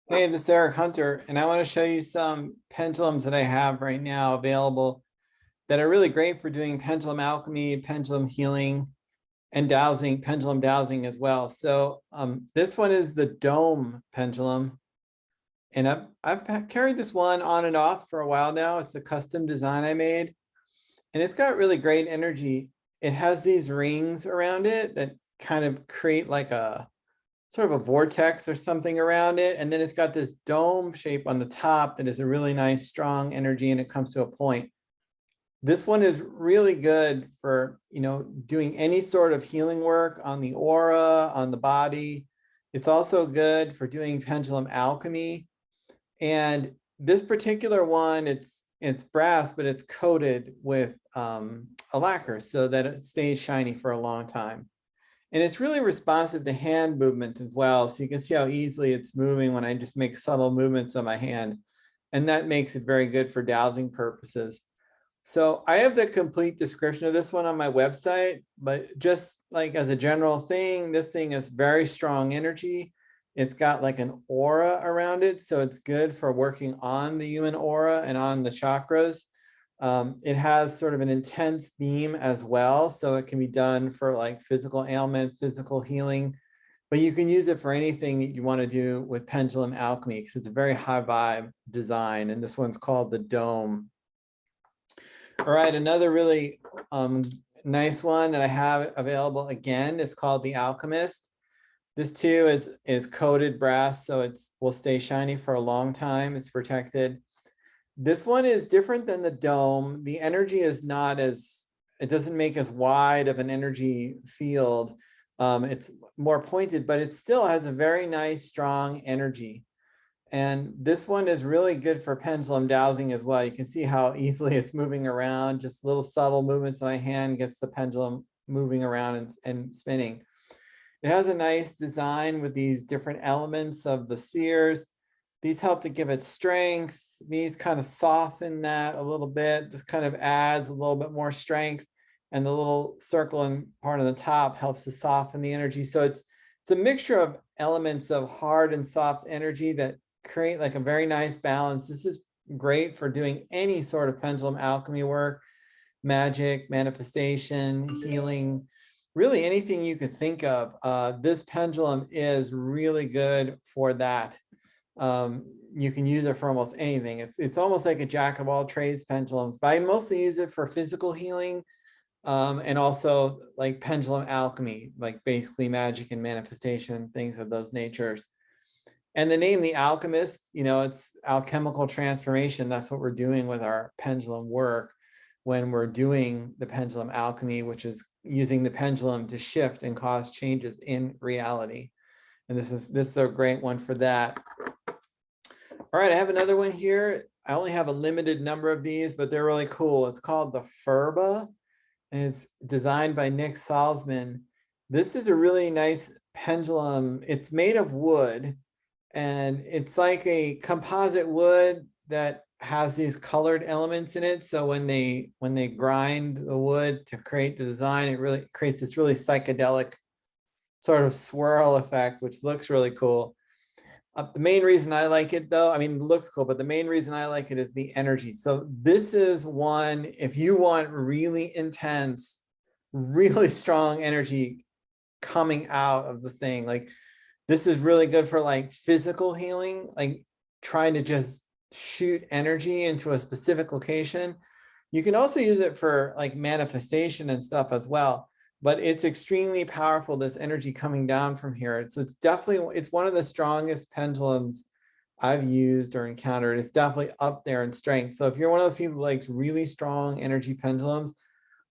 Hey, this is Eric Hunter, and I want to show you some pendulums that I have right now available that are really great for doing pendulum alchemy, pendulum healing, and dowsing, pendulum dowsing as well. So this one is the dome pendulum, and I've carried this one on and off for a while now. It's a custom design I made, and it's got really great energy. It has these rings around it that kind of create like a sort of a vortex or something around it. And then it's got this dome shape on the top that is a really nice, strong energy, and it comes to a point. This one is really good for, doing any sort of healing work on the aura, on the body. It's also good for doing pendulum alchemy. And this particular one, it's brass, but it's coated with a lacquer so that it stays shiny for a long time. And it's really responsive to hand movement as well. So you can see how easily it's moving when I just make subtle movements on my hand. And that makes it very good for dowsing purposes. So I have the complete description of this one on my website, but just like as a general thing, this thing is very strong energy. It's got like an aura around it. So it's good for working on the human aura and on the chakras. It has sort of an intense beam as well, so it can be done for like physical ailments, physical healing, but you can use it for anything that you want to do with pendulum alchemy because it's a very high vibe design, and this one's called the dome. All right, another really nice one that I have available again is called the alchemist. This too is coated brass, so it will stay shiny for a long time. It's protected. This one is different than the dome. The energy is not as, it doesn't make as wide of an energy field. It's more pointed, but it still has a very nice, strong energy. And this one is really good for pendulum dowsing as well. You can see how easily it's moving around. Just little subtle movements of my hand gets the pendulum moving around and spinning. It has a nice design with these different elements of the spheres. These help to give it strength. These kind of soften that a little bit. This kind of adds a little bit more strength. And the little circle and part on the top helps to soften the energy. So it's a mixture of elements of hard and soft energy that create like a very nice balance. This is great for doing any sort of pendulum alchemy work, magic, manifestation, healing, really anything you could think of. This pendulum is really good for that. You can use it for almost anything. It's almost like a jack of all trades pendulums, but I mostly use it for physical healing and also like pendulum alchemy, like basically magic and manifestation, things of those natures. And the name, the alchemist, it's alchemical transformation. That's what we're doing with our pendulum work when we're doing the pendulum alchemy, which is using the pendulum to shift and cause changes in reality. And this is a great one for that. All right, I have another one here. I only have a limited number of these, but they're really cool. It's called the ferba, and it's designed by Nick Salzman. This is a really nice pendulum. It's made of wood, and it's like a composite wood that has these colored elements in it. So when they grind the wood to create the design, it really creates this really psychedelic sort of swirl effect, which looks really cool. The main reason I like it though, I mean, it looks cool, but the main reason I like it is the energy. So this is one, if you want really intense, really strong energy coming out of the thing, like this is really good for like physical healing, like trying to just shoot energy into a specific location. You can also use it for like manifestation and stuff as well, but it's extremely powerful, this energy coming down from here. So it's one of the strongest pendulums I've used or encountered. It's definitely up there in strength. So if you're one of those people who likes really strong energy pendulums,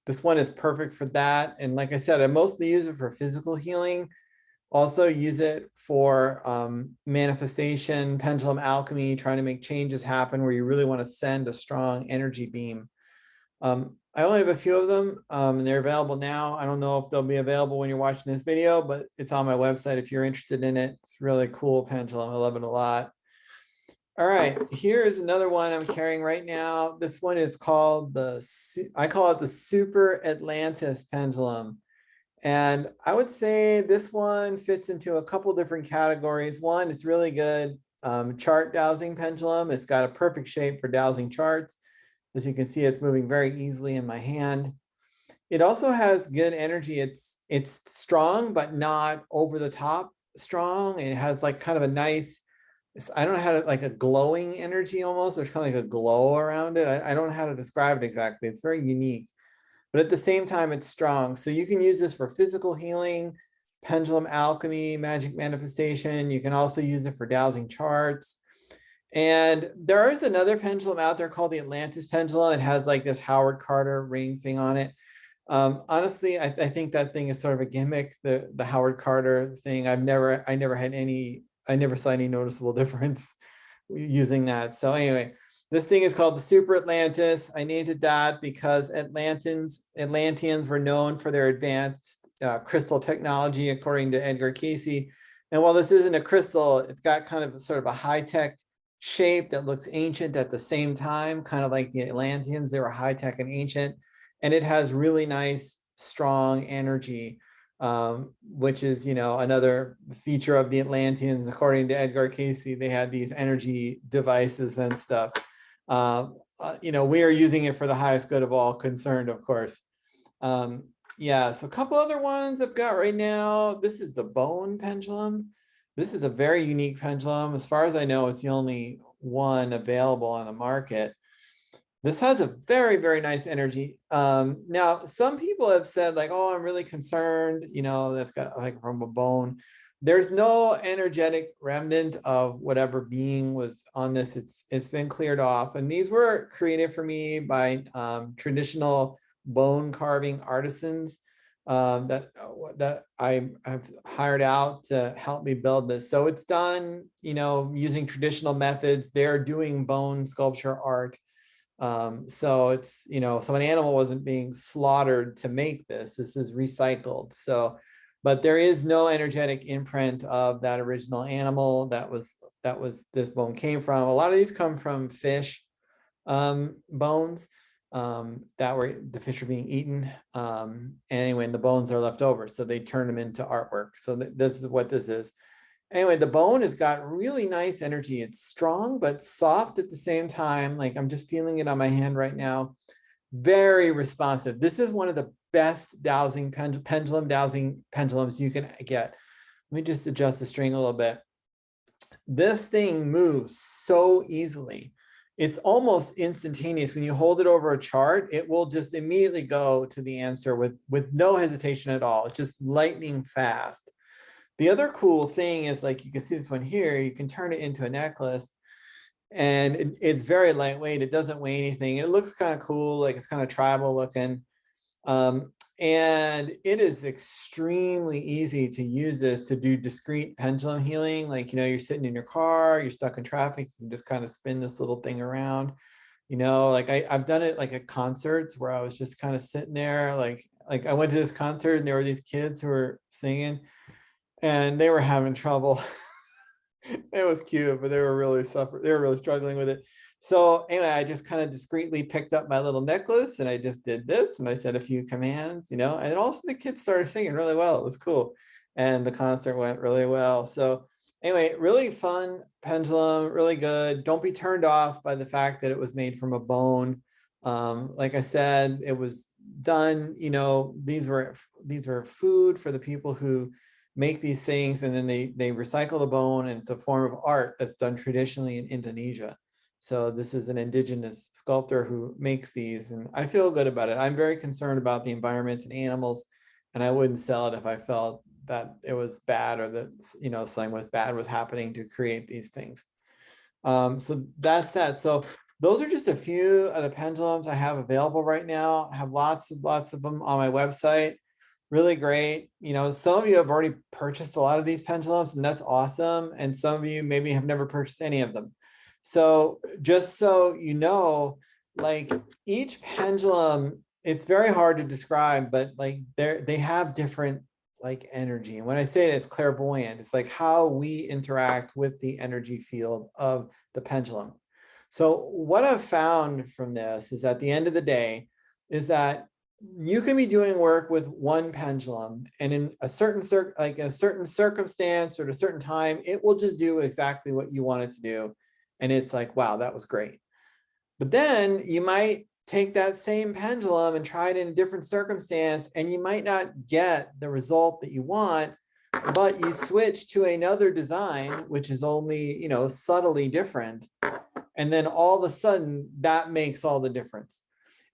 this one is perfect for that. And like I said, I mostly use it for physical healing. Also use it for manifestation, pendulum alchemy, trying to make changes happen where you really want to send a strong energy beam. I only have a few of them, and they're available now. I don't know if they'll be available when you're watching this video, but it's on my website if you're interested in it. It's really cool pendulum. I love it a lot. All right, here is another one I'm carrying right now. This one is called I call it the Super Atlantis pendulum. And I would say this one fits into a couple different categories. One, it's really good chart dowsing pendulum. It's got a perfect shape for dowsing charts. As you can see, it's moving very easily in my hand. It also has good energy. It's strong, but not over the top strong. It has like kind of a nice, I don't know how to, like a glowing energy almost. There's kind of like a glow around it. I don't know how to describe it exactly. It's very unique, but at the same time, it's strong. So you can use this for physical healing, pendulum alchemy, magic manifestation. You can also use it for dowsing charts. And there is another pendulum out there called the Atlantis pendulum. It has like this Howard Carter ring thing on it. Honestly, I think that thing is sort of a gimmick, the Howard Carter thing. I never saw any noticeable difference using that. So anyway, this thing is called the Super Atlantis. I named it that because Atlanteans were known for their advanced crystal technology, according to Edgar Casey. And while this isn't a crystal, it's got kind of sort of a high-tech shape that looks ancient at the same time, kind of like the Atlanteans. They were high-tech and ancient. And it has really nice, strong energy, which is, another feature of the Atlanteans. According to Edgar Casey, they had these energy devices and stuff. We are using it for the highest good of all concerned, of course. Yeah, so a couple other ones I've got right now. This is the bone pendulum. This is a very unique pendulum. As far as I know, it's the only one available on the market. This has a very, very nice energy. Now, some people have said like, oh, I'm really concerned, that's got like from a bone. There's no energetic remnant of whatever being was on this. It's been cleared off. And these were created for me by traditional bone carving artisans that I've hired out to help me build this. So it's done, using traditional methods. They're doing bone sculpture art. So it's, so an animal wasn't being slaughtered to make this. This is recycled. So, but there is no energetic imprint of that original animal that was this bone came from. A lot of these come from fish bones that were the fish are being eaten. Anyway, and the bones are left over, so they turn them into artwork. So this is what this is. Anyway, the bone has got really nice energy. It's strong, but soft at the same time. Like I'm just feeling it on my hand right now. Very responsive. This is one of the best dowsing pendulum dowsing pendulums you can get. Let me just adjust the string a little bit. This thing moves so easily. It's almost instantaneous. When you hold it over a chart, it will just immediately go to the answer with no hesitation at all. It's just lightning fast. The other cool thing is, like, you can see this one here, you can turn it into a necklace, and it's very lightweight. It doesn't weigh anything. It looks kind of cool, like it's kind of tribal looking. And it is extremely easy to use this to do discrete pendulum healing. Like, you're sitting in your car, you're stuck in traffic, you can just kind of spin this little thing around. Like I've done it like at concerts where I was just kind of sitting there, like I went to this concert and there were these kids who were singing and they were having trouble. It was cute, but they were really struggling with it. So anyway, I just kind of discreetly picked up my little necklace and I just did this and I said a few commands, and also the kids started singing really well. It was cool. And the concert went really well. So anyway, really fun pendulum, really good. Don't be turned off by the fact that it was made from a bone. Like I said, it was done, these are food for the people who make these things, and then they recycle the bone, and it's a form of art that's done traditionally in Indonesia. So this is an indigenous sculptor who makes these, and I feel good about it. I'm very concerned about the environment and animals, and I wouldn't sell it if I felt that it was bad or that something was happening to create these things. So that's that. So those are just a few of the pendulums I have available right now. I have lots of them on my website. Really great. Some of you have already purchased a lot of these pendulums, and that's awesome. And some of you maybe have never purchased any of them. So just so you know, like each pendulum, it's very hard to describe, but like they have different like energy. And when I say it, it's clairvoyant. It's like how we interact with the energy field of the pendulum. So what I've found from this is, at the end of the day, is that You can be doing work with one pendulum, and in a certain circumstance or at a certain time, it will just do exactly what you want it to do. And it's like, wow, that was great. But then you might take that same pendulum and try it in a different circumstance, and you might not get the result that you want, but you switch to another design, which is only, subtly different. And then all of a sudden that makes all the difference.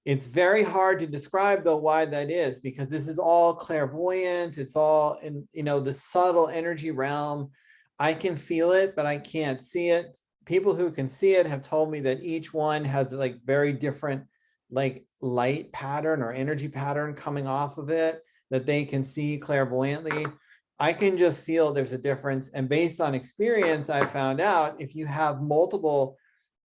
It's very hard to describe though why that is, because this is all clairvoyant. It's all in, the subtle energy realm. I can feel it, but I can't see it. People who can see it have told me that each one has like very different like light pattern or energy pattern coming off of it that they can see clairvoyantly. I can just feel there's a difference. And based on experience, I found out if you have multiple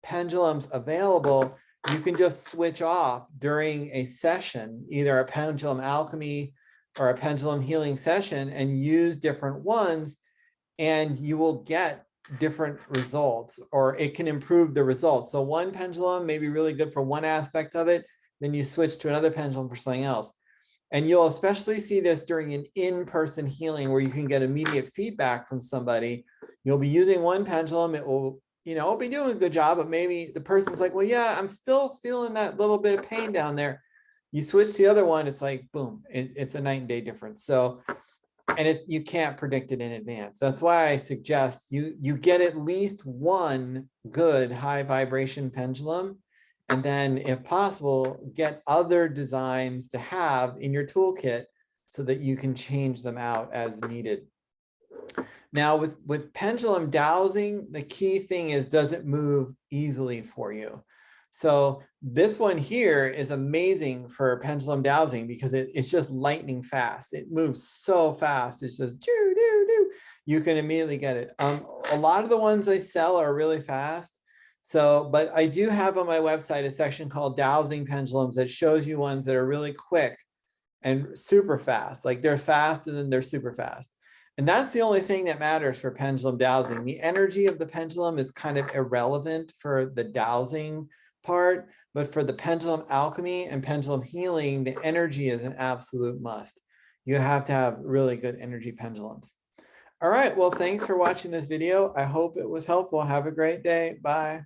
pendulums available, you can just switch off during a session, either a pendulum alchemy or a pendulum healing session, and use different ones, and you will get different results, or it can improve the results. So one pendulum may be really good for one aspect of it, then you switch to another pendulum for something else. And you'll especially see this during an in-person healing where you can get immediate feedback from somebody. You'll be using one pendulum, it will, it'll be doing a good job, but maybe the person's like, well, yeah, I'm still feeling that little bit of pain down there. You switch to the other one, it's like, boom, it's a night and day difference. So, and you can't predict it in advance. That's why I suggest you get at least one good high vibration pendulum, and then if possible, get other designs to have in your toolkit so that you can change them out as needed. Now with pendulum dowsing, the key thing is, does it move easily for you? So this one here is amazing for pendulum dowsing because it's just lightning fast. It moves so fast. It's just doo, doo, doo. You can immediately get it. A lot of the ones I sell are really fast. So, but I do have on my website a section called dowsing pendulums that shows you ones that are really quick and super fast. Like they're fast and then they're super fast. And that's the only thing that matters for pendulum dowsing. The energy of the pendulum is kind of irrelevant for the dowsing part, but for the pendulum alchemy and pendulum healing, the energy is an absolute must. You have to have really good energy pendulums. All right, well, thanks for watching this video. I hope it was helpful. Have a great day. Bye.